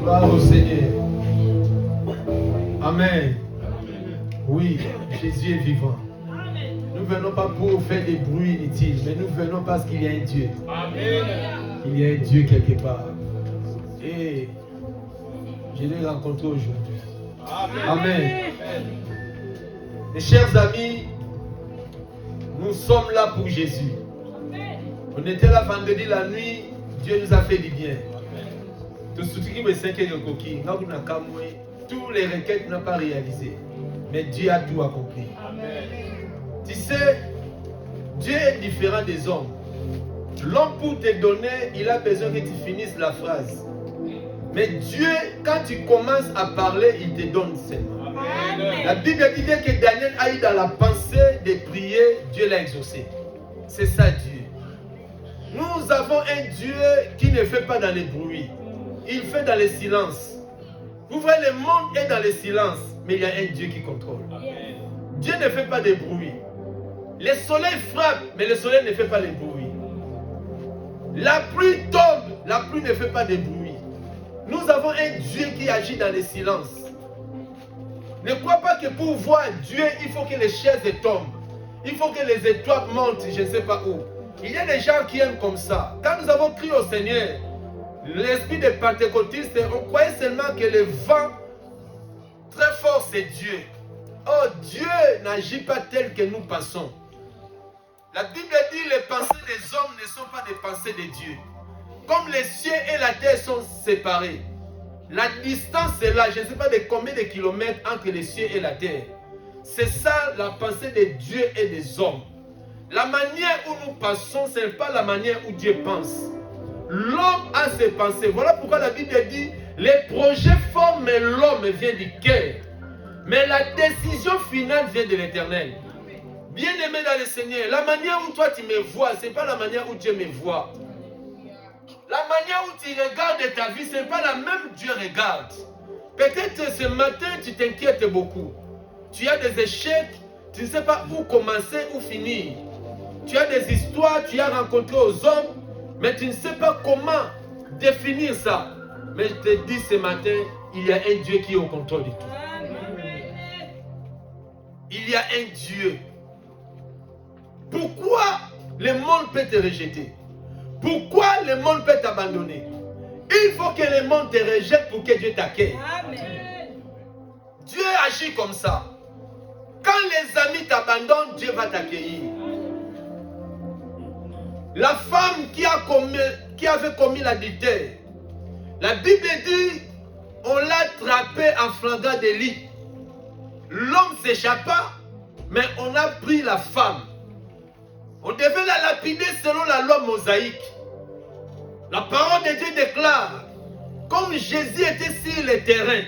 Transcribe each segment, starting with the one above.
Gloire au Seigneur. Amen. Oui, Jésus est vivant. Nous ne venons pas pour faire des bruits inutiles, mais nous venons parce qu'il y a un Dieu. Amen. Il y a un Dieu quelque part. Et je l'ai rencontré aujourd'hui. Amen. Mes chers amis, nous sommes là pour Jésus. On était là vendredi la nuit, Dieu nous a fait du bien. Tous les requêtes n'ont pas réalisé, mais Dieu a tout accompli. Tu sais, Dieu est différent des hommes. L'homme pour te donner, il a besoin que tu finisses la phrase. Mais Dieu, quand tu commences à parler, il te donne seulement. Amen. La Bible dit que Daniel a eu dans la pensée de prier, Dieu l'a exaucé. C'est ça Dieu. Nous avons un Dieu qui ne fait pas dans les bruits. Il fait dans le silence. Vous voyez, le monde est dans le silence, mais il y a un Dieu qui contrôle. Amen. Dieu ne fait pas de bruit. Le soleil frappe, mais le soleil ne fait pas de bruit. La pluie tombe, la pluie ne fait pas de bruit. Nous avons un Dieu qui agit dans le silence. Ne crois pas que pour voir Dieu, il faut que les chaises tombent. Il faut que les étoiles montent, je ne sais pas où. Il y a des gens qui aiment comme ça. Quand nous avons crié au Seigneur, l'esprit des pentecôtistes, on croyait seulement que le vent très fort, c'est Dieu. Oh, Dieu n'agit pas tel que nous pensons. La Bible dit que les pensées des hommes ne sont pas des pensées de Dieu. Comme les cieux et la terre sont séparés. La distance est là, je ne sais pas de combien de kilomètres entre les cieux et la terre. C'est ça la pensée de Dieu et des hommes. La manière où nous pensons, ce n'est pas la manière où Dieu pense. L'homme a ses pensées. Voilà pourquoi la Bible dit, les projets forment l'homme vient du cœur. Mais la décision finale vient de l'Éternel. Bien-aimé dans le Seigneur, la manière où toi tu me vois, ce n'est pas la manière où Dieu me voit. La manière où tu regardes ta vie, ce n'est pas la même Dieu regarde. Peut-être ce matin, tu t'inquiètes beaucoup. Tu as des échecs, tu ne sais pas où commencer, où finir. Tu as des histoires, tu as rencontré aux hommes, mais tu ne sais pas comment définir ça. Mais je te dis ce matin, il y a un Dieu qui est au contrôle de tout. Il y a un Dieu. Pourquoi le monde peut te rejeter? Pourquoi le monde peut t'abandonner? Il faut que le monde te rejette pour que Dieu t'accueille. Dieu agit comme ça. Quand les amis t'abandonnent, Dieu va t'accueillir. La femme qui avait commis l'adultère, la Bible dit, on l'a attrapée en flagrant délit. L'homme s'échappa, mais on a pris la femme. On devait la lapider selon la loi mosaïque. La parole de Dieu déclare, comme Jésus était sur le terrain,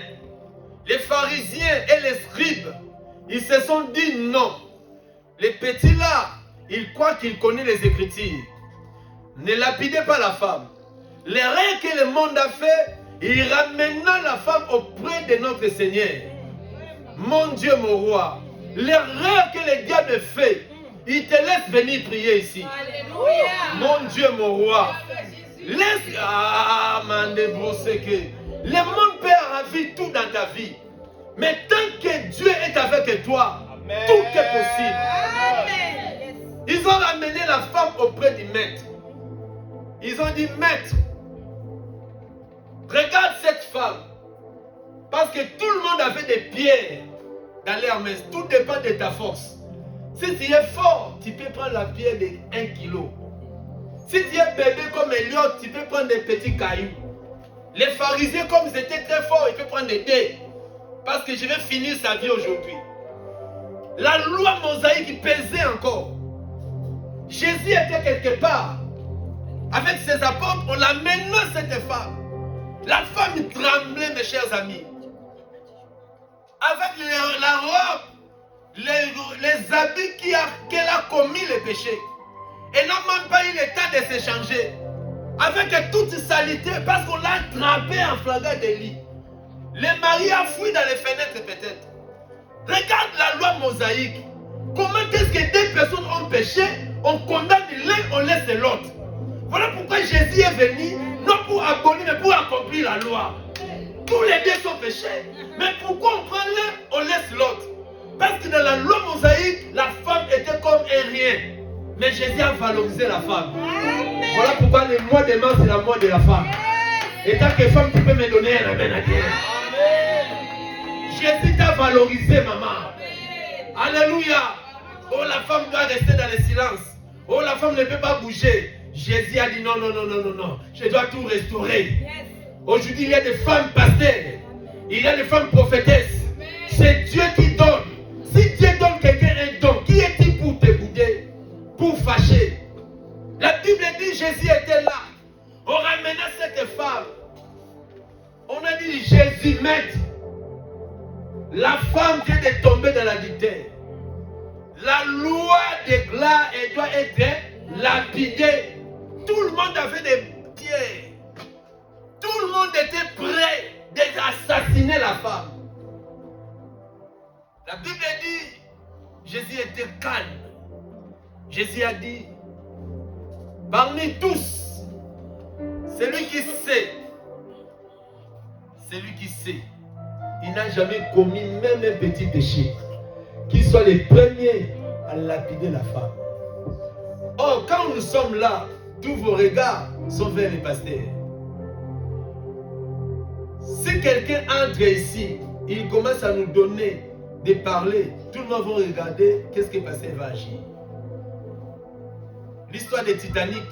les pharisiens et les scribes, ils se sont dit non. Les petits là, ils croient qu'ils connaissent les Écritures. Ne lapidez pas la femme. L'erreur que le monde a fait, il ramena la femme auprès de notre Seigneur. Mon Dieu, mon roi, l'erreur que le diable fait, il te laisse venir prier ici. Alléluia. Mon Dieu, mon roi. Laisse. Ah, man, le monde peut ravir tout dans ta vie. Mais tant que Dieu est avec toi, amen, tout est possible. Amen. Ils ont ramené la femme auprès du maître. Ils ont dit, maître, regarde cette femme. Parce que tout le monde avait des pierres dans leur main. Tout dépend de ta force. Si tu es fort, tu peux prendre la pierre de 1 kilo. Si tu es bébé comme Eliot, tu peux prendre des petits cailloux. Les pharisiens, comme ils étaient très forts, ils peuvent prendre des dés. Parce que je vais finir sa vie aujourd'hui. La loi mosaïque pesait encore. Jésus était quelque part. Avec ses apôtres, on l'a mené cette femme. La femme tremblait, mes chers amis. Avec la robe, les habits qu'elle a commis le péché. Elle n'a même pas eu le temps de s'échanger. Avec toute saleté, parce qu'on l'a attrapé en flagrant délit. Le mari a fui dans les fenêtres peut-être. Regarde la loi mosaïque. Comment est-ce que deux personnes ont péché, on condamne l'un, on laisse l'autre. Voilà pourquoi Jésus est venu, non pour abolir, mais pour accomplir la loi. Tous les deux sont péchés. Mais pourquoi on prend l'un, on laisse l'autre? Parce que dans la loi mosaïque, la femme était comme un rien. Mais Jésus a valorisé la femme. Amen. Voilà pourquoi le mois de mars, c'est la mois de la femme. Et tant que femme, tu peux me donner un amen à Dieu. Jésus t'a valorisé, maman. Alléluia. Oh, la femme doit rester dans le silence. Oh, la femme ne peut pas bouger. Jésus a dit non, non, non, non, non, non. Je dois tout restaurer. Aujourd'hui, il y a des femmes pasteurs. Il y a des femmes prophétesses. C'est Dieu qui donne. Si Dieu donne quelqu'un un don, qui est-il pour te bouder, pour fâcher? La Bible dit Jésus était là. On ramena cette femme. On a dit Jésus, maître. La femme vient de tomber dans l'adultère. La loi des glaces, elle doit être lapidée. Tout le monde avait des pierres. Tout le monde était prêt d'assassiner la femme. La Bible dit, Jésus était calme. Jésus a dit, parmi tous, celui qui sait, il n'a jamais commis même un petit péché, qu'il soit le premier à lapider la femme. Or, quand nous sommes là, tous vos regards sont vers les pasteurs. Si quelqu'un entre ici, il commence à nous donner de parler, tout le monde va regarder qu'est-ce que le pasteur va agir. L'histoire de Titanic,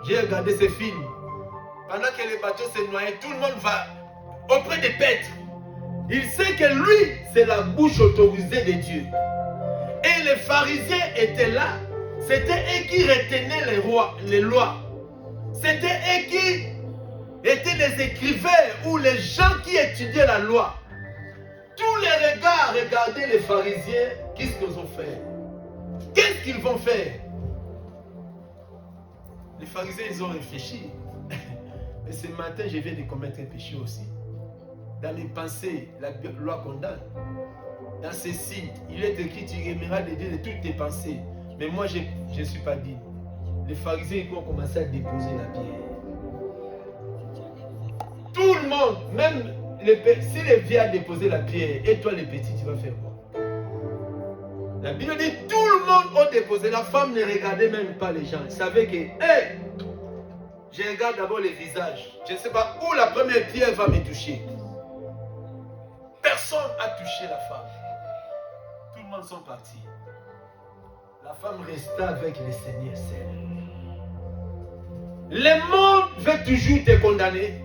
j'ai regardé ce film. Pendant que le bateau s'est noyé, tout le monde va auprès des Pètres. Il sait que lui, c'est la bouche autorisée de Dieu. Et les pharisiens étaient là. C'était eux qui retenaient les lois. C'était eux qui étaient les écrivains ou les gens qui étudiaient la loi. Tous les regards regardaient les pharisiens. Qu'est-ce qu'ils ont fait? Qu'est-ce qu'ils vont faire? Les pharisiens, ils ont réfléchi. Mais ce matin, je viens de commettre un péché aussi. Dans mes pensées, la loi condamne. Dans ceci, il est écrit, tu aimeras de Dieu de toutes tes pensées. Mais moi, je ne suis pas digne. Les pharisiens, ils vont commencer à déposer la pierre. Tout le monde, même si les vieux a déposé la pierre, et toi les petits, tu vas faire quoi? La Bible dit, tout le monde a déposé. La femme ne regardait même pas les gens. Elle savait que, hey, je regarde d'abord les visages. Je ne sais pas où la première pierre va me toucher. Personne n'a touché la femme. Tout le monde sont partis. La femme resta avec le Seigneur seul. Le monde veut toujours te condamner.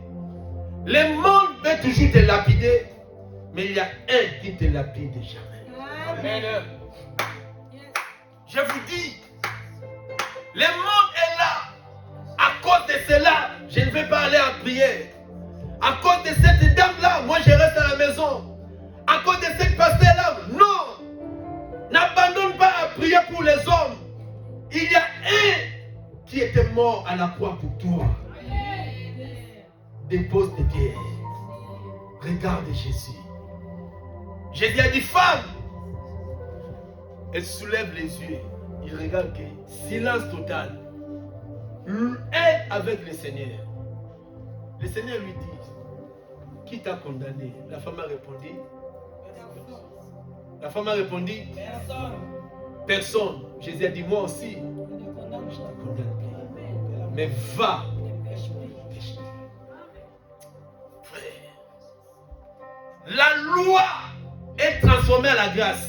Le monde veut toujours te lapider. Mais il y a un qui te lapide jamais. Amen. Je vous dis, le monde est là. À cause de cela, je ne vais pas aller en prière. À cause de cette dame-là, moi je reste à la maison. À cause de cette pasteur-là, non. N'abandonne pas à prier pour les hommes. Il y a un qui était mort à la croix pour toi. Dépose tes pierres. Regarde Jésus. Jésus a dit, femme. Elle soulève les yeux. Il regarde que silence total. Elle avec le Seigneur. Le Seigneur lui dit, qui t'a condamné? La femme a répondu. La femme a répondu, personne. Personne. Jésus a dit, moi aussi, je te condamne plus. Mais va. Frère, la loi est transformée à la grâce.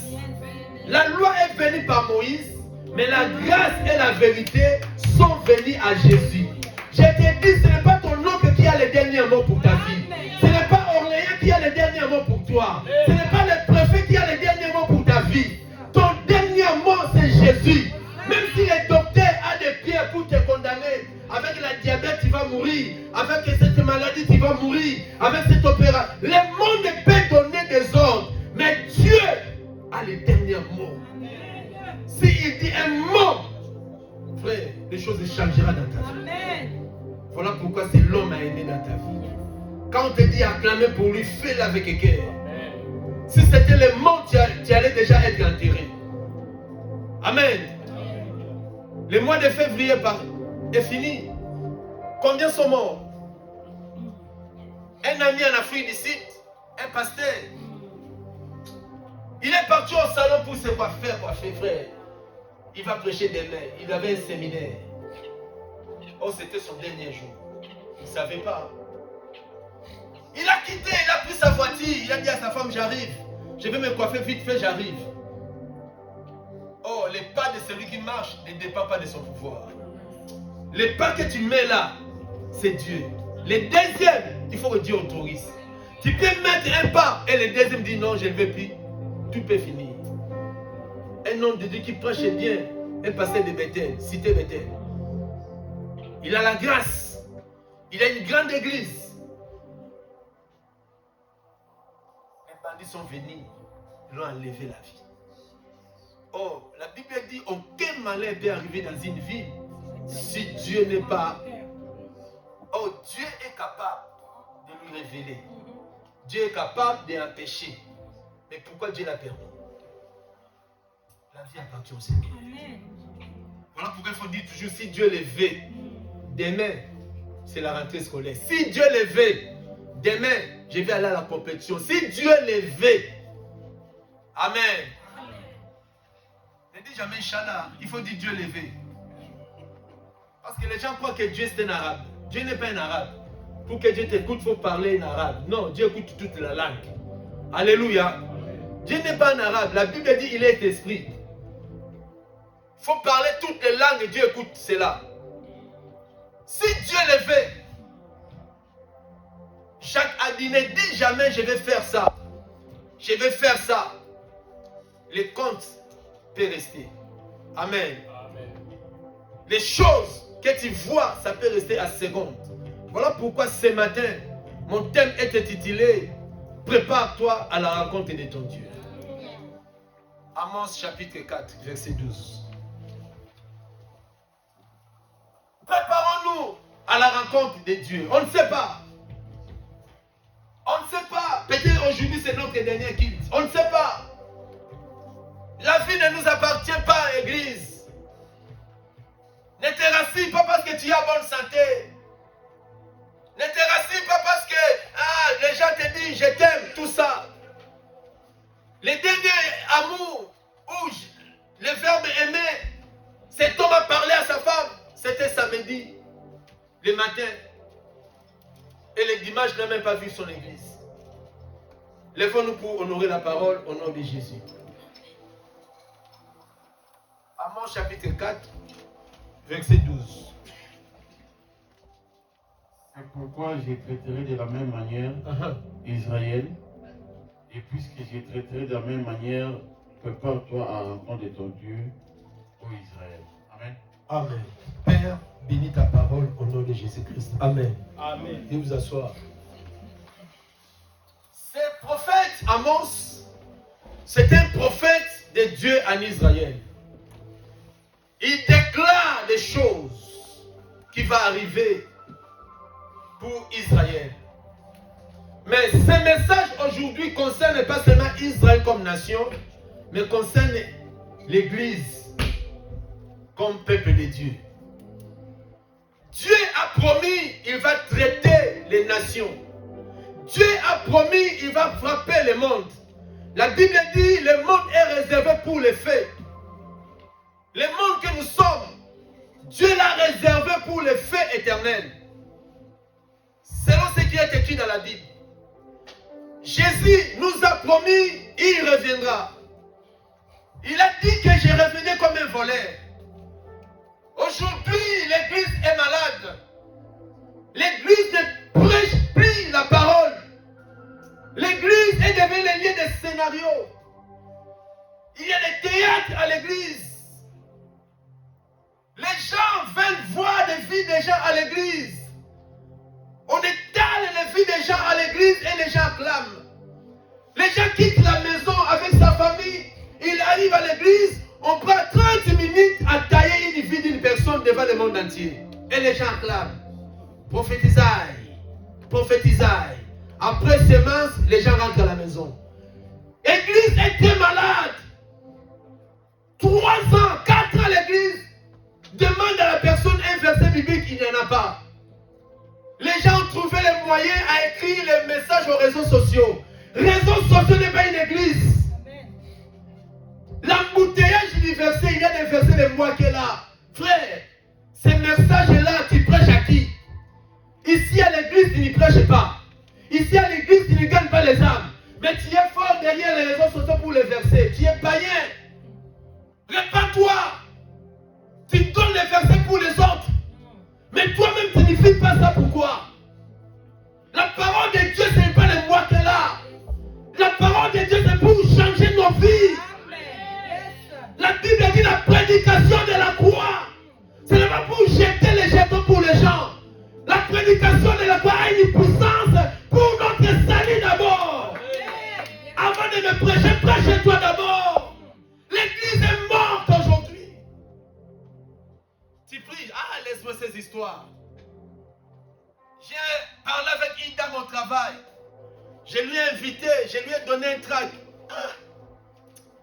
La loi est venue par Moïse, mais la grâce et la vérité sont venues à Jésus. Je te dis, ce n'est pas ton oncle qui a le dernier mot pour ta vie. Ce n'est pas Orléans qui a le dernier mot pour toi. Ce n'est pas le préfet qui a le dernier mot pour ta vie. Ton dernier mot, c'est Jésus. Même si le docteur a des pierres pour te condamner, avec la diabète, tu vas mourir. Avec cette maladie, tu vas mourir. Avec cette opération. Le monde peut donner des ordres. Mais Dieu a le dernier mot. S'il dit un mot, frère, les choses changeront dans ta vie. Voilà pourquoi c'est l'homme à aimer dans ta vie. Quand on te dit acclamer pour lui, fais-le avec cœur. Si c'était le mort, tu allais déjà être enterré. Amen. Le mois de février est fini. Combien sont morts? Un ami en Afrique du Sud, pasteur. Il est parti au salon pour se coiffer, frère. Il va prêcher demain. Il avait un séminaire. Oh, c'était son dernier jour. Il ne savait pas. Il a quitté, il a pris sa voiture. Il a dit à sa femme, j'arrive. Je vais me coiffer vite fait, j'arrive. Oh, les pas de celui qui marche ne dépendent pas de son pouvoir. Les pas que tu mets là, c'est Dieu. Les deuxièmes, il faut que Dieu autorise. Tu peux mettre un pas et le deuxième dit non, je ne veux plus. Tout peut finir. Un homme de Dieu qui prêche bien, un pasteur de Bethel, cité Bethel. Il a la grâce. Il a une grande église. Les bandits sont venus. Ils l'ont enlevé la vie. Oh, la Bible dit aucun malheur peut arriver dans une ville si Dieu n'est pas. Oh, Dieu est capable de lui révéler. Dieu est capable d'empêcher. Mais pourquoi Dieu l'a permis? La vie appartient au Seigneur. Voilà pourquoi il faut dire toujours si Dieu le veut, demain, c'est la rentrée scolaire. Si Dieu le veut, demain, je vais aller à la compétition. Si Dieu le veut, Amen. Ne dis jamais Inch'Allah, il faut dire Dieu le veut. Parce que les gens croient que Dieu c'est un arabe. Dieu n'est pas un arabe. Pour que Dieu t'écoute, il faut parler en arabe. Non, Dieu écoute toute la langue. Alléluia. Dieu n'est pas un arabe. La Bible dit il est esprit. Il faut parler toutes les langues et Dieu écoute cela. Si Dieu le veut, Jacques a dit, ne dis jamais je vais faire ça. Je vais faire ça. Les comptes peuvent rester. Amen. Amen. Les choses que tu vois, ça peut rester à seconde. Voilà pourquoi ce matin, mon thème est intitulé « Prépare-toi à la rencontre de ton Dieu ». Amos chapitre 4, verset 12. Préparons-nous à la rencontre de Dieu. On ne sait pas. On ne sait pas. Peut-être aujourd'hui c'est notre dernier culte. On ne sait pas. La vie ne nous appartient pas à l'église. Ne te rassure pas parce que tu as bonne santé. Ne te rassure pas parce que les gens te disent je t'aime, tout ça. Les derniers amours où le verbe aimer, cet homme a parlé à sa femme. C'était samedi, le matin. Et le dimanche n'a même pas vu son église. Lèvons-nous pour honorer la parole au nom de Jésus. Amos chapitre 4, verset 12. C'est pourquoi je traiterai de la même manière Israël. Et puisque je traiterai de la même manière, prépare-toi à la rencontre de ton Dieu, ô Israël. Amen. Amen. Père, bénis ta parole au nom de Jésus-Christ. Amen. Amen. Et vous asseoir. Ce prophète Amos, c'est un prophète de Dieu en Israël. Il déclare des choses qui vont arriver pour Israël. Mais ce message aujourd'hui ne concerne pas seulement Israël comme nation, mais concerne l'Église comme peuple de Dieu. Dieu a promis, il va traiter les nations. Dieu a promis, il va frapper le monde. La Bible dit, le monde est réservé pour les faits. Le monde que nous sommes, Dieu l'a réservé pour les faits éternels. Selon ce qui est écrit dans la Bible. Jésus nous a promis, il reviendra. Il a dit que je revenais comme un voleur. Aujourd'hui, l'église est malade. L'église ne prêche plus la parole. L'église est devenue le lieu des scénarios. Il y a des théâtres à l'église. Les gens veulent voir des vies des gens à l'église. On étale les vies des gens à l'église et les gens clament. Les gens quittent la maison avec sa famille. Ils arrivent à l'église. On prend 30 minutes à tailler une vie d'une personne devant le monde entier. Et les gens clament. Prophétisaille. Prophétisaille. Après sémence, les gens rentrent à la maison. L'église était malade. 3 ans, 4 ans l'église. Demande à la personne un verset biblique, il n'y en a pas. Les gens ont trouvé les moyens à écrire les messages aux réseaux sociaux. réseaux sociaux n'est pas une église. L'embouteillage universel, il y a des versets de moi qui est là. Frère, ces messages-là, tu prêches à qui? Ici à l'église, tu n'y prêches pas. Ici à l'église, tu ne gagnes pas les âmes. Mais tu es fort derrière les réseaux sociaux pour les versets. Tu es païen. Répands-toi. Tu donnes les versets pour les autres. Mais toi-même, tu ne fais pas ça. Pourquoi? La parole de Dieu, ce n'est pas le moi qui est là. La parole de Dieu, c'est pour changer nos vies. La Bible dit la prédication de la croix. Ce n'est pas pour jeter les jetons pour les gens. La prédication de la croix a une puissance pour notre salut d'abord. Avant de me prêcher, prêche-toi d'abord. L'église est morte aujourd'hui. Tu pries, laisse-moi ces histoires. J'ai parlé avec Ida mon travail. Je lui ai invité, je lui ai donné un tract.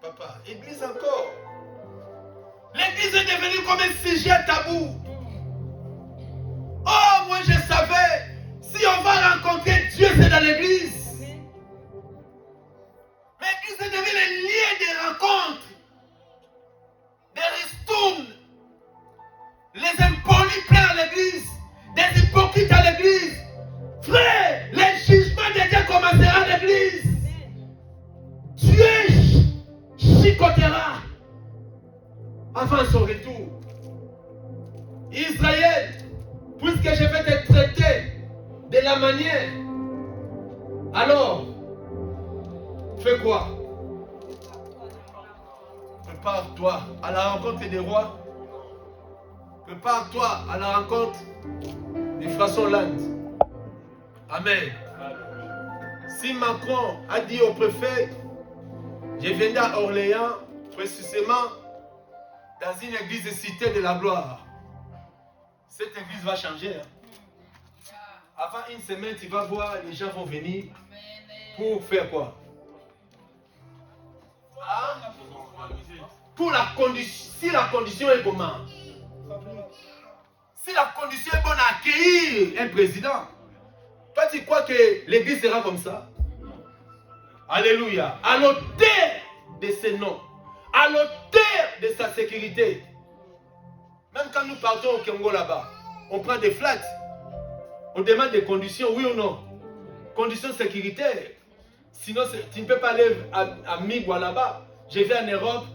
Papa, église encore. L'église est devenue comme un sujet tabou. Oh, moi je savais, si on va rencontrer Dieu, c'est dans l'église. L'église est devenue le lieu de rencontre, des ristournes, les impolis pleins à l'église, des hypocrites à l'église. Frère, le jugement de Dieu commencera à l'église. Dieu chicotera avant son retour. Israël, puisque je vais te traiter de la manière, alors, fais quoi? Prépare-toi à la rencontre des rois. Prépare-toi à la rencontre des François Hollande. Amen. Si Macron a dit au préfet, je viens à Orléans, précisément dans une église de Cité de la Gloire, cette église va changer. Avant une semaine, tu vas voir, les gens vont venir pour faire quoi? Pour la condition, si la condition est comment? Si la condition est bonne à accueillir un président, toi tu crois que l'église sera comme ça? Alléluia. À l'auteur de ses noms, à l'auteur de sa sécurité. Même quand nous partons au Congo là-bas, on prend des flats, on demande des conditions, oui ou non? Conditions sécuritaires. Sinon, tu ne peux pas aller à Migwa là-bas. Je vais en Europe,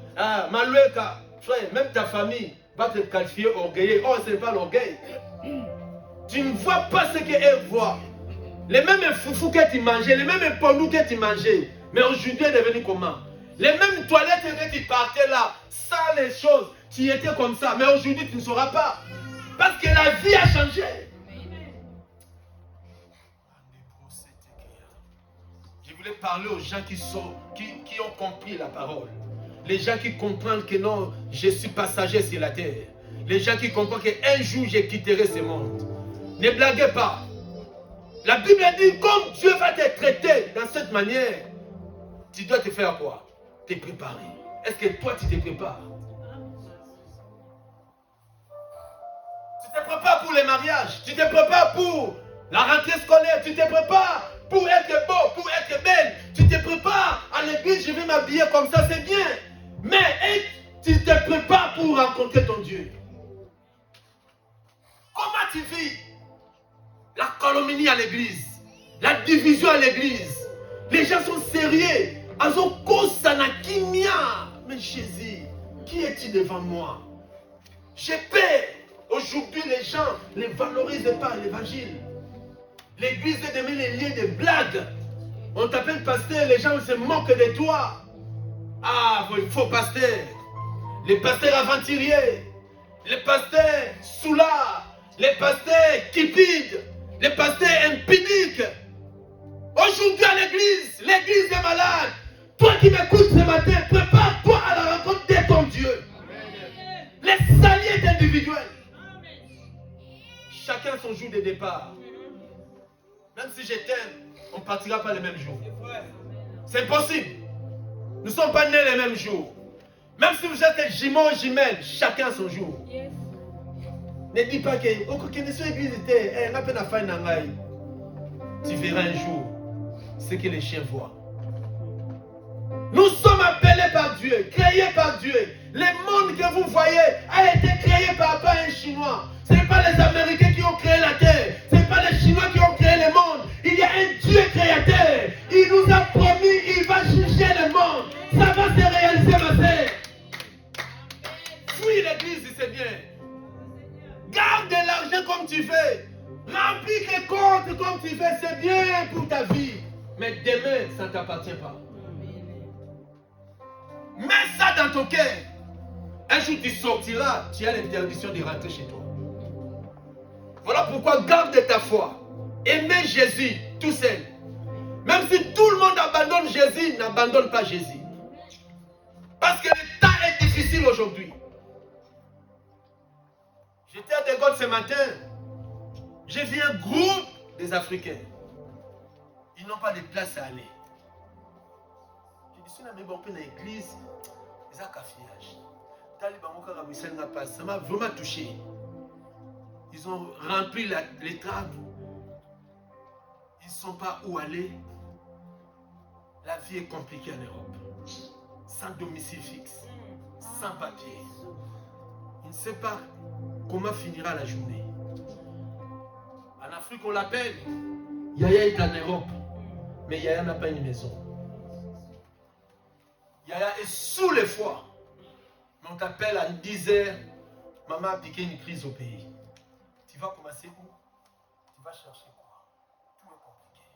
Maloueka, frère, même ta famille va te qualifier orgueilleux. Oh, ce n'est pas l'orgueil. Tu ne vois pas ce qu'elle voit. Les mêmes foufous que tu mangeais, les mêmes pondous que tu mangeais. Mais aujourd'hui, est devenu comment? Les mêmes toilettes que tu partais là, sans les choses, tu étais comme ça. Mais aujourd'hui, tu ne sauras pas. Parce que la vie a changé. Je voulais parler aux gens qui ont compris la parole. Les gens qui comprennent que non, je suis passager sur la terre. Les gens qui comprennent qu'un jour, je quitterai ce monde. Ne blaguez pas. La Bible dit, comme Dieu va te traiter dans cette manière, tu dois te faire quoi? Te préparer. Est-ce que toi, tu te prépares? Tu te prépares pour les mariages. Tu te prépares pour la rentrée scolaire. Tu te prépares pour être beau, pour être belle. Tu te prépares à l'église, je vais m'habiller comme ça, c'est bien. Mais tu te prépares pour rencontrer ton Dieu. Comment tu vis? La calomnie à l'église, la division à l'église. Les gens sont sérieux. Mais Jésus, qui es-tu devant moi? J'ai peur. Aujourd'hui, les gens ne valorisent pas l'évangile. L'église est devenue le lieu de blagues. On t'appelle pasteur, les gens se moquent de toi. Ah, il faut pasteur. Les pasteurs aventuriers, les pasteurs soulards, les pasteurs cupides, les pasteurs impudiques. Aujourd'hui à l'église est malade. Toi qui m'écoutes ce matin, prépare-toi à la rencontre de ton Dieu. Les saliers individuels. Chacun son jour de départ. Même si je t'aime, on ne partira pas le même jour. C'est impossible. Nous ne sommes pas nés les mêmes jours. Même si vous êtes jumeaux ou jumelles, chacun son jour. Ne dis pas que tu verras un jour ce que les chiens voient. Nous sommes appelés par Dieu, créés par Dieu. Le monde que vous voyez a été créé par un Chinois. Ce n'est pas les Américains qui ont créé la terre. Ce n'est pas les Chinois qui ont créé le monde. Il y a un Dieu créateur. Il nous a promis, il va juger le monde. Ça va se réaliser, ma sœur. Fuis l'église du Seigneur. Garde de l'argent comme tu veux. Remplis tes comptes comme tu veux. C'est bien pour ta vie. Mais demain, ça ne t'appartient pas. Mets ça dans ton cœur. Un jour tu sortiras, tu as l'interdiction de rentrer chez toi. Voilà pourquoi garde ta foi. Aimez Jésus tout seul. Même si tout le monde abandonne Jésus, n'abandonne pas Jésus. Parce que le temps est difficile aujourd'hui. J'étais à De Gaulle ce matin. J'ai vu un groupe des Africains. Ils n'ont pas de place à aller. J'ai dit, si on a mis bon peu dans l'église, ils ont caféage. Ça m'a vraiment touché. Ils ont rempli les tables. Ils ne sont pas où aller. La vie est compliquée en Europe. Sans domicile fixe. Sans papier. Il ne sait pas comment finira la journée. En Afrique, on l'appelle. Yaya est en Europe. Mais Yaya n'a pas une maison. Yaya est sous les foies. On t'appelle à 10h. Maman a piqué une crise au pays. Tu vas commencer où? Tu vas chercher quoi? Tout est compliqué.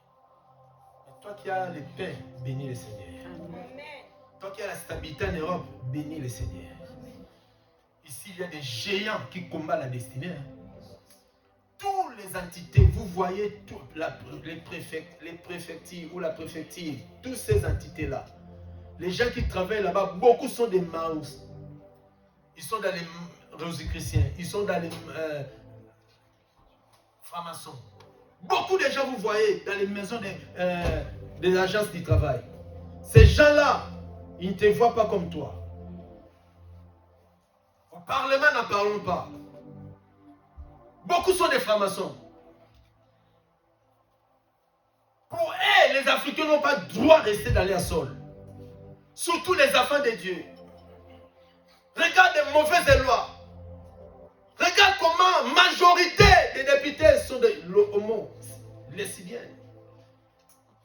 Mais toi qui as le pain, bénis le Seigneur. Amen. Toi qui as la stabilité en Europe, bénis le Seigneur. Ici, il y a des géants qui combattent la destinée. Toutes les entités, vous voyez, les préfectures ou la préfecture, toutes ces entités-là, les gens qui travaillent là-bas, beaucoup sont des Maus. Ils sont dans les Rosicruciens, ils sont dans les francs-maçons. Beaucoup de gens, vous voyez, dans les maisons des agences du travail. Ces gens-là, ils ne te voient pas comme toi. Au Parlement, n'en parlons pas. Beaucoup sont des francs-maçons. Pour eux, les Africains n'ont pas le droit de rester dans leur sol. Surtout les enfants de Dieu. Regarde les mauvaises lois. Regarde comment la majorité des députés sont des homos, lesbiennes.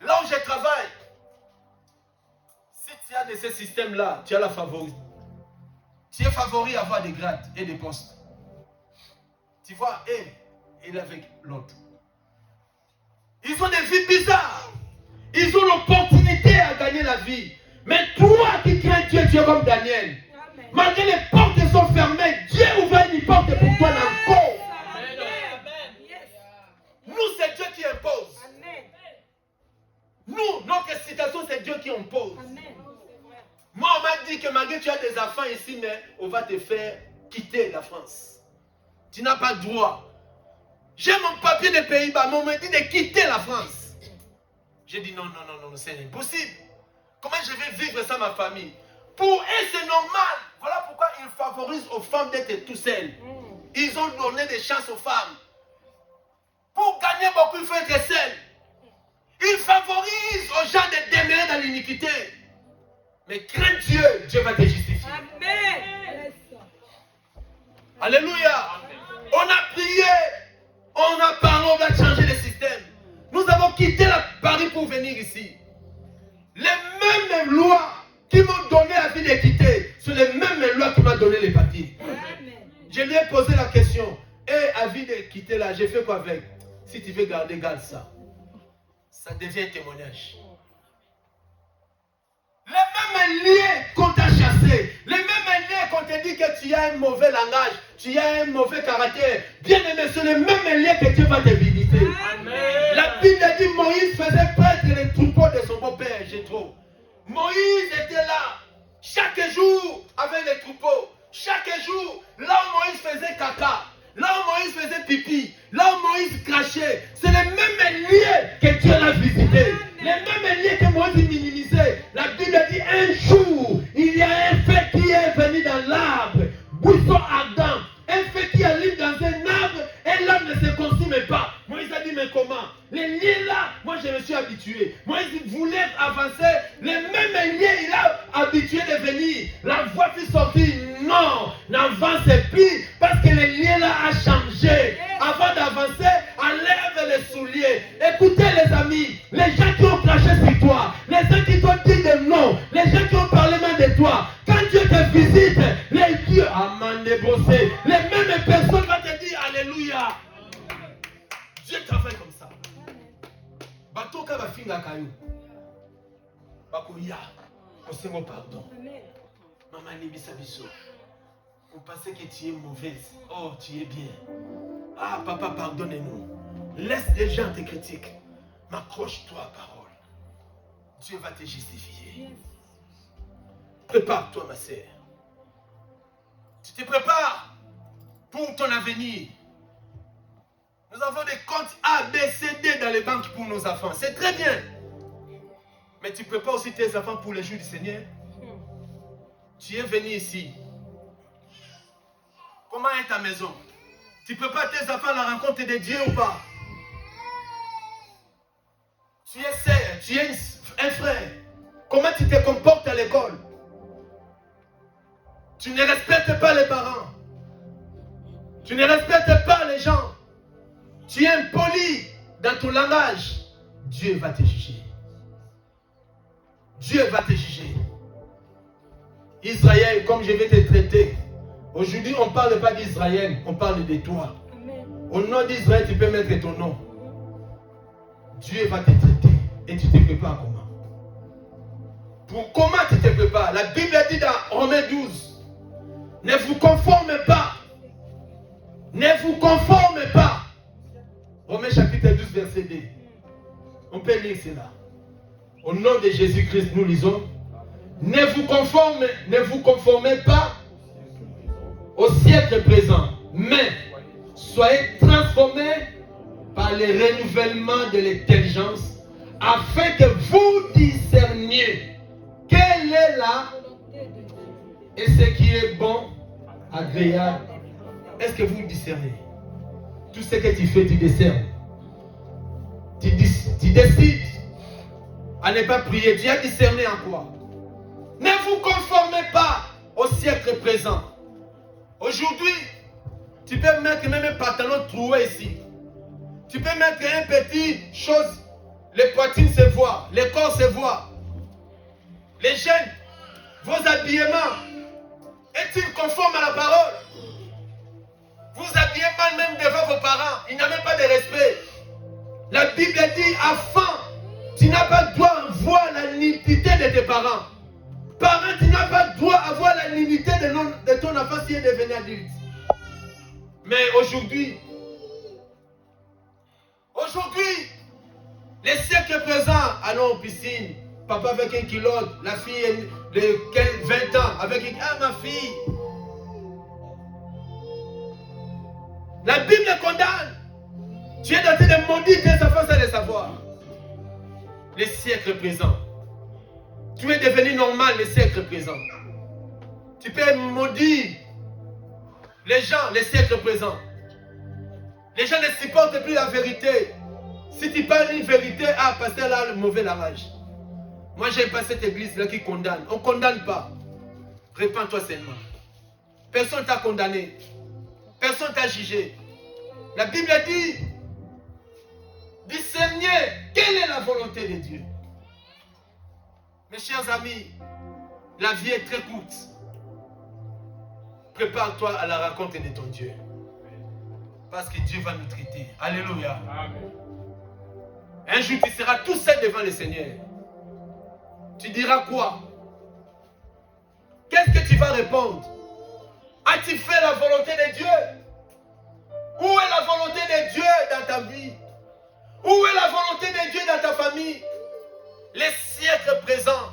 Là où je travaille, si tu as de ces systèmes-là, tu as la favori. Tu es favori à avoir des grades et des postes. Tu vois, elle avec l'autre. Ils ont des vies bizarres. Ils ont l'opportunité à gagner la vie. Mais toi qui crains Dieu, tu es comme Daniel. Amen. Malgré les portes sont fermées, Dieu ouvre une porte pour toi encore. Nous, c'est Dieu qui impose. Amen. Nous, notre situation, c'est Dieu qui impose. Amen. Moi, on m'a dit que malgré que tu as des enfants ici, mais on va te faire quitter la France. Tu n'as pas le droit. J'ai mon papier des Pays-Bas, mais on m'a dit de quitter la France. J'ai dit non, c'est impossible. Comment je vais vivre sans ma famille? Pour eux, c'est normal. Voilà pourquoi ils favorisent aux femmes d'être tout seules. Ils ont donné des chances aux femmes. Pour gagner beaucoup, il faut être seul. Ils favorisent aux gens de demeurer dans l'iniquité. Mais crains Dieu, Dieu va te justifier. Amen. Alléluia. On a prié, on a parlé, on va changer le système. Nous avons quitté Paris pour venir ici. Les mêmes lois qui m'ont donné la vie de quitter sont les mêmes lois qui m'ont donné les papiers. Je lui ai posé la question. Avis de quitter là, j'ai fait quoi avec? Si tu veux garder, garde ça. Ça devient un témoignage. Les mêmes liens qu'on t'a chassé, les mêmes liens qu'on te dit que tu as un mauvais langage, tu as un mauvais caractère. Bien aimé, c'est les mêmes liens que Dieu va te visiter. Amen. La Bible dit Moïse faisait perdre les troupeaux de son beau-père, Jéthro. Moïse était là, chaque jour avec les troupeaux, chaque jour, là où Moïse faisait caca, là où Moïse faisait pipi, là où Moïse crachait, c'est les mêmes liens que Dieu l'a visité. Les mêmes liens que Moïse minimisait. La Bible dit un jour, il y a un feu qui est venu dans l'arbre, buisson ardent, un feu qui allume dans un arbre et l'arbre ne se consume pas. Moïse a dit mais comment? Les liens là, moi je me suis habitué. Moïse voulait avancer, les mêmes même lien, il a habitué de venir. La voix fut sortie. Non, n'avancez plus parce que le lien là a changé. Avant d'avancer, enlève les souliers. Écoutez les amis, les gens qui ont craché sur toi, les gens qui t'ont dit de non, les gens qui ont parlé mal de toi, quand Dieu te visite, les dieux, amandé bossé, les mêmes personnes vont te dire Alléluia. Dieu travaille comme ça. Batoka va finga kayo. Bakoya, osengo pardon. Maman Nibisa Biso. Vous pensez que tu es mauvaise. Oh, tu es bien. Ah, papa, pardonnez-nous. Laisse les gens te critiquer. M'accroche-toi à parole. Dieu va te justifier. Prépare-toi, ma sœur. Tu te prépares pour ton avenir. Nous avons des comptes A, B, C, D dans les banques pour nos enfants. C'est très bien. Mais tu prépares aussi tes enfants pour les jours du Seigneur. Tu es venu ici. Comment est ta maison? Tu prépares tes enfants à la rencontre de Dieu ou pas? Tu es sœur, tu es un frère. Comment tu te comportes à l'école? Tu ne respectes pas les parents. Tu ne respectes pas les gens. Tu es impoli dans ton langage. Dieu va te juger. Dieu va te juger. Israël, comme je vais te traiter. Aujourd'hui, on ne parle pas d'Israël, on parle de toi. Amen. Au nom d'Israël, tu peux mettre ton nom. Dieu va te traiter. Et tu te prépares comment? Pour comment tu te prépares? La Bible dit dans Romains 12, ne vous conformez pas. Ne vous conformez pas. Romains chapitre 12, verset 2. On peut lire cela. Au nom de Jésus-Christ, nous lisons. Ne vous conformez pas au siècle présent, mais soyez transformés par le renouvellement de l'intelligence, afin que vous discerniez quelle est la et ce qui est bon, agréable. Est-ce que vous discernez? Tout ce que tu fais, tu discernes. Tu décides à ne pas prier. Tu as discerné en quoi? Ne vous conformez pas au siècle présent. Aujourd'hui, tu peux mettre même un pantalon troué ici. Tu peux mettre un petit chose, les poitrines se voient, les corps se voient. Les jeunes, vos habillements, est-il conforme à la parole? Vous habillez mal même devant vos parents. Il n'y a même pas de respect. La Bible dit, enfant, tu n'as pas droit à voir la nudité de tes parents. Parents, tu n'as pas droit à voir la nudité de ton enfant s'il est devenu adulte. Mais aujourd'hui, les siècles présents, allons en piscine. Papa avec un kilote, la fille de 20 ans avec une... Ah, ma fille. La Bible condamne. Tu es en train de maudire tes enfants sans le savoir. Les siècles présents. Tu es devenu normal les siècles présents. Tu peux maudire les gens les siècles présents. Les gens ne supportent plus la vérité. Si tu parles une vérité, ah, pasteur là, le mauvais langage. Moi, j'aime pas cette église-là qui condamne. On ne condamne pas. Répands-toi seulement. Personne ne t'a condamné. Personne ne t'a jugé. La Bible dit, discernez quelle est la volonté de Dieu. Mes chers amis, la vie est très courte. Prépare-toi à la rencontre de ton Dieu. Parce que Dieu va nous traiter. Alléluia. Amen. Un jour, tu seras tout seul devant le Seigneur. Tu diras quoi? Qu'est-ce que tu vas répondre? As-tu fait la volonté de Dieu? Où est la volonté de Dieu dans ta vie? Où est la volonté de Dieu dans ta famille? Les siècles présents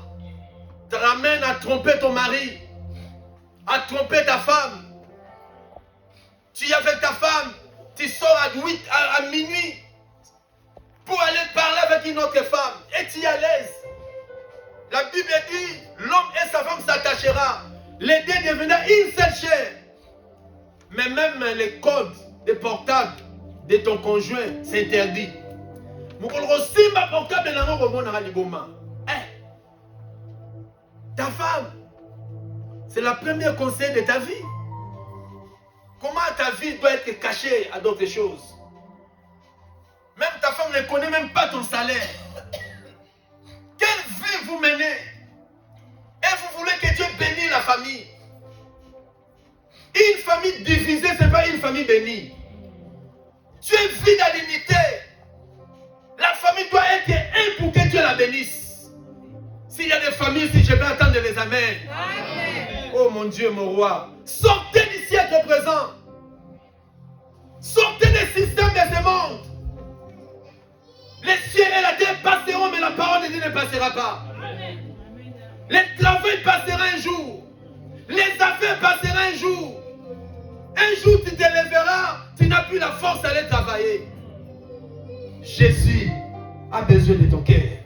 te ramènent à tromper ton mari, à tromper ta femme. Tu es avec ta femme, tu sors à minuit pour aller parler avec une autre femme et tu es à l'aise. La Bible dit, l'homme et sa femme s'attachera. Les deux deviendront une seule chair. Mais même les codes de portable de ton conjoint, c'est interdit. Ta femme, c'est la première conseil de ta vie. Comment ta vie doit être cachée à d'autres choses? Même ta femme ne connaît même pas ton salaire. Quelle vie vous menez? Et vous voulez que Dieu bénisse la famille. Une famille divisée, ce n'est pas une famille bénie. Tu es vide à l'unité. La famille doit être un pour que Dieu la bénisse. S'il y a des familles, si je peux attendre les amens. Amen. Oh mon Dieu, mon roi. Sortez du siècle présent. Sortez des systèmes de ce monde. Les cieux et la terre passeront, mais la parole de Dieu ne passera pas. Amen. Les travaux passeront un jour. Les affaires passeront un jour. Un jour tu te lèveras, tu n'as plus la force d'aller travailler. Jésus a besoin de ton cœur.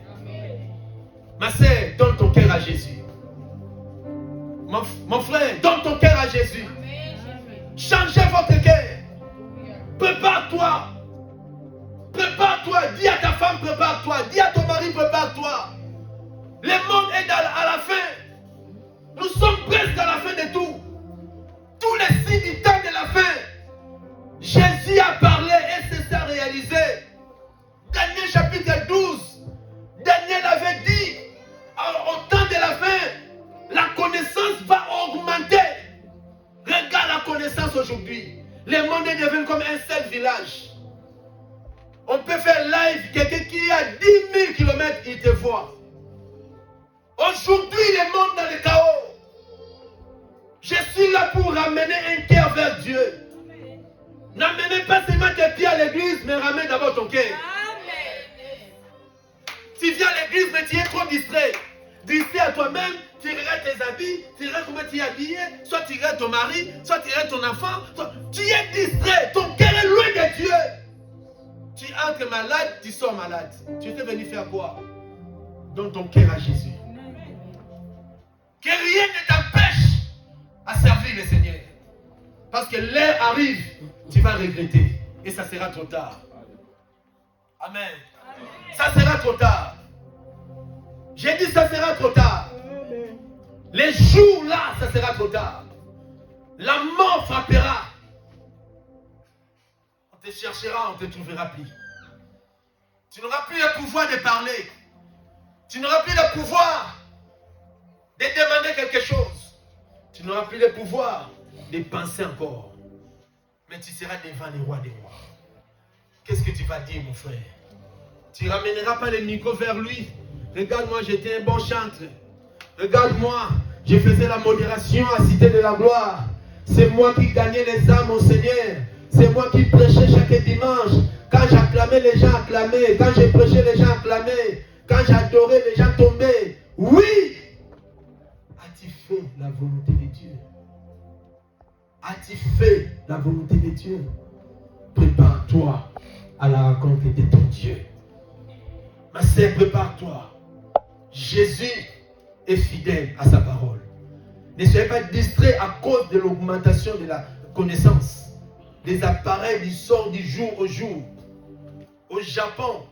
Ma sœur, donne ton cœur à Jésus. Mon frère, donne ton cœur à Jésus. Changez votre cœur. Prépare-toi. Prépare-toi. Dis à ta femme, prépare-toi. Dis à ton mari, prépare-toi. Le monde est à la fin. Nous sommes presque à la fin de tout. Tous les signes du temps de la fin. Jésus a parlé et c'est ça réalisé. Daniel chapitre 12. Daniel avait dit, au temps de la fin, la connaissance va augmenter. Regarde la connaissance aujourd'hui. Le monde est devenu comme un seul village. On peut faire live, quelqu'un qui est à 10 000 km, il te voit. Aujourd'hui, le monde dans le chaos. Je suis là pour ramener un cœur vers Dieu. N'amenez pas seulement tes pieds à l'église, mais ramène d'abord ton cœur. Tu viens à l'église, mais tu es trop distrait. Distrait à toi-même, tu regardes tes habits, tu regardes comment tu es habillé, soit tu regardes ton mari, soit tu regardes ton enfant. Tu es distrait, ton cœur est loin de Dieu. Tu entres malade, tu sors malade. Tu étais venu faire quoi? Donne ton cœur à Jésus. Que rien ne t'empêche à servir le Seigneur. Parce que l'heure arrive, tu vas regretter. Et ça sera trop tard. Amen. Ça sera trop tard. J'ai dit ça sera trop tard. Les jours là, ça sera trop tard. La mort frappera. On te cherchera, on ne te trouvera plus. Tu n'auras plus le pouvoir de parler. Tu n'auras plus le pouvoir de demander quelque chose. Tu n'auras plus le pouvoir de penser encore. Mais tu seras devant les rois des rois. Qu'est-ce que tu vas dire, mon frère? Tu ne ramèneras pas le micro vers lui. Regarde-moi, j'étais un bon chantre. Regarde-moi, je faisais la modération à Cité de la Gloire. C'est moi qui gagnais les âmes au Seigneur. C'est moi qui prêchais chaque dimanche. Quand j'acclamais, les gens acclamaient. Quand je prêchais, les gens acclamaient. Quand j'adorais, les gens tombaient. Oui! As-tu fait la volonté de Dieu? As-tu fait la volonté de Dieu? Prépare-toi à la rencontre de ton Dieu. Ma sœur, prépare-toi. Jésus est fidèle à sa parole. Ne soyez pas distrait à cause de l'augmentation de la connaissance. Les appareils du sort du jour au jour. Au Japon,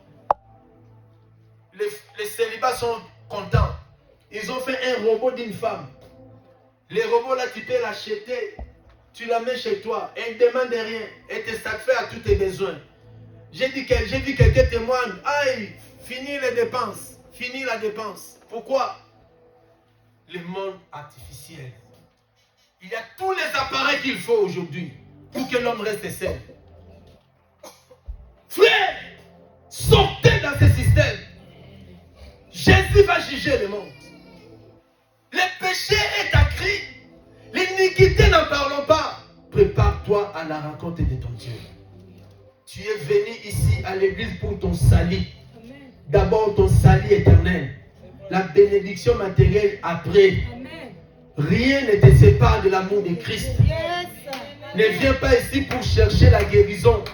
les célibats sont contents. Ils ont fait un robot d'une femme. Les robots là, tu peux l'acheter. Tu la mets chez toi. Et il ne demande rien. Et te satisfait à tous tes besoins. J'ai vu quelqu'un témoigne. Aïe, fini les dépenses. Fini la dépense. Pourquoi? Le monde artificiel. Il y a tous les appareils qu'il faut aujourd'hui pour que l'homme reste seul. Frère, sortez dans ce système. Jésus va juger le monde. Le péché est accru. L'iniquité, n'en parlons pas. Prépare-toi à la rencontre de ton Dieu. Tu es venu ici à l'église pour ton salut. D'abord ton salut éternel. La bénédiction matérielle après. Rien ne te sépare de l'amour de Christ. Ne viens pas ici pour chercher la guérison.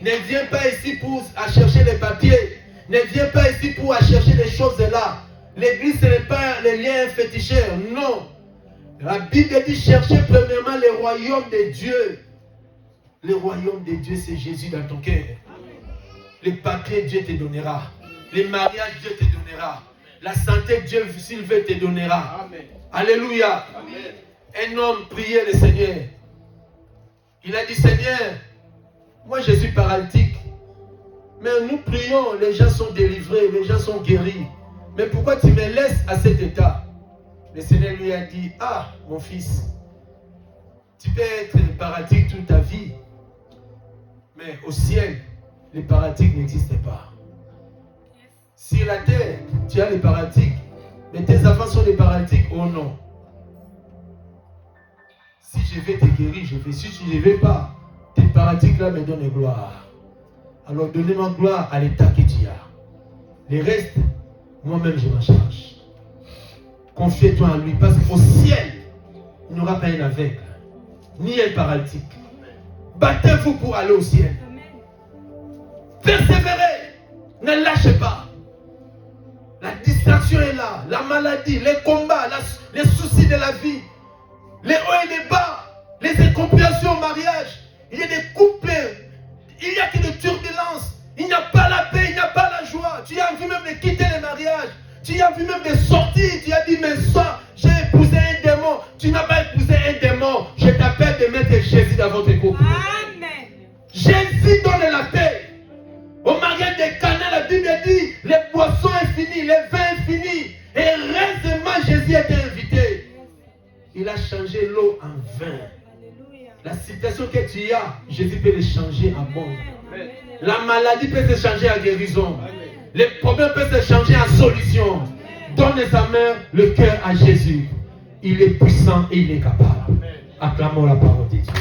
Ne viens pas ici pour chercher les papiers. Ne viens pas ici pour chercher les choses là. L'église, ce n'est pas les liens féticheurs. Non. La Bible dit chercher premièrement le royaume de Dieu. Le royaume de Dieu, c'est Jésus dans ton cœur. Les papiers, Dieu te donnera. Les mariages, Dieu te donnera. la santé que Dieu, s'il veut, te donnera. Amen. Alléluia. Amen. Un homme priait le Seigneur. Il a dit, Seigneur, moi je suis paralytique. Mais nous prions, les gens sont délivrés, les gens sont guéris. Mais pourquoi tu me laisses à cet état? Le Seigneur lui a dit, ah, mon fils, tu peux être paralytique toute ta vie. Mais au ciel, les paralytiques n'existent pas. Sur la terre, tu as les paralytiques, mais tes enfants sont des paralytiques, oh non. Si je vais te guérir, je vais. Si tu ne veux pas, tes paralytiques là me donnent gloire. Alors donnez-moi gloire à l'état que tu as. Le reste, moi-même je m'en charge. Confie-toi en lui, parce qu'au ciel, il n'y aura pas un aveugle, ni un paralytique. Battez-vous pour aller au ciel. Persévérez, ne lâchez pas. La distraction est là, la maladie, les combats, les soucis de la vie, les hauts et les bas, les incompréhensions au mariage. Il y a des couples, il n'y a que des turbulences. Il n'y a pas la paix, il n'y a pas la joie. Tu as envie même de quitter le mariage. Tu as envie même de sortir. Tu as dit, mais ça, j'ai épousé un démon. Tu n'as pas épousé un démon. Je t'appelle de mettre Jésus dans votre couple. Amen. Jésus donne la paix. Au mariage de Cana, la Bible dit, les boissons est fini, les vins est fini. Et heureusement, Jésus était invité. Il a changé l'eau en vin. La situation que tu as, Jésus peut le changer en bon. La maladie peut se changer en guérison. Les problèmes peuvent se changer en solution. Donne sa main, le cœur à Jésus. Il est puissant et il est capable. Acclamons la parole de Dieu.